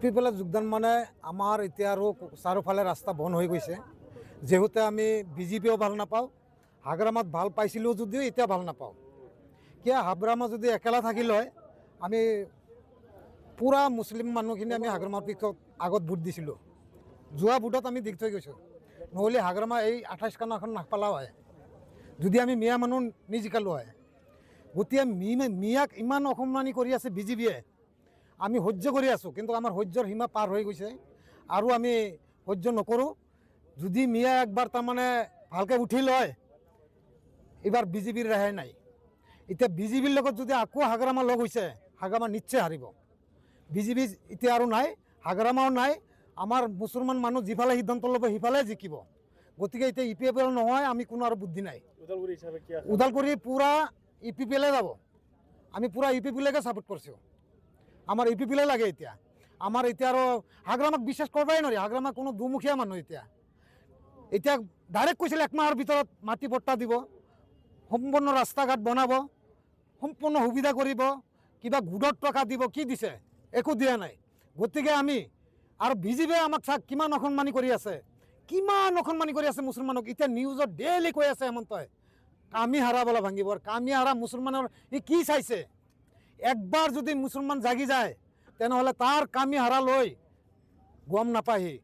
পিপলে যোগদান মানে আমাৰ এতিয়া আৰু চাৰিওফালে ৰাস্তা বন্ধ হৈ গৈছে, যেহেতু আমি বিজেপিও ভাল নাপাওঁ, হাগ্ৰামাত ভাল পাইছিলোঁ যদিও এতিয়া ভাল নাপাওঁ। কিয় হাগ্ৰামা যদি একেলা থাকিল হয়, আমি পূৰা মুছলিম মানুহখিনি আমি হাগ্ৰামাৰ পিছত আগত ভোট দিছিলোঁ। যোৱা ভোটত আমি দি থৈ গৈছোঁ, নহ'লে হাগ্ৰামা এই 28 কানাখন নাপালা হয় যদি আমি মিয়া মানুহ নিজিকালোঁ হয়। গতিকে মিয়াক ইমান অসন্মানি কৰি আছে বিজেপিয়ে, আমি সহ্য কৰি আছোঁ, কিন্তু আমাৰ সহ্যৰ সীমা পাৰ হৈ গৈছে আৰু আমি সহ্য নকৰোঁ। যদি মিয়া একবাৰ তাৰমানে ভালকৈ উঠি লয়, এইবাৰ বিজেপিৰ ৰেহাই নাই। এতিয়া বিজেপিৰ লগত যদি আকৌ হাগ্ৰামা লগ হৈছে, হাগ্ৰামা নিশ্চয় হাৰিব। বিজেপি এতিয়া আৰু নাই, হাগ্ৰামাও নাই, আমাৰ মুছলমান মানুহ যিফালে সিদ্ধান্ত ল'ব সিফালে জিকিব। গতিকে এতিয়া EPFL নহয়, আমি কোনো আৰু বুদ্ধি নাই। ওদালগুৰি পূৰা EPFL যাব, আমি পূৰা EPFLকে ছাপোৰ্ট কৰিছোঁ। আমাৰ EPFL লাগে এতিয়া। আমাৰ এতিয়া আৰু হাগ্ৰামাক বিশ্বাস কৰিবই নোৱাৰি, হাগ্ৰামা কোনো দুমুখীয়া মানুহ। এতিয়া ডাইৰেক্ট কৈছিল 1 মাহৰ ভিতৰত মাটি পট্টা দিব, সম্পূৰ্ণ ৰাস্তা ঘাট বনাব, সম্পূৰ্ণ সুবিধা কৰিব, কিবা গোটত টকা দিব, কি দিছে? একো দিয়া নাই। গতিকে আমি আৰু বিজেপিয়ে আমাক চাওক কিমান অসন্মানি কৰি আছে, কিমান অসন্মানি কৰি আছে মুছলমানক। এতিয়া নিউজত ডেইলি কৈ আছে হেমন্তই কামি হাৰা বলা ভাঙিব, কামি হাৰা মুছলমানৰ ই কি চাইছে? একবাৰ যদি মুছলমান জাগি যায়, তেনেহ'লে তাৰ কামি হাৰা লৈ গম নাপায় সি।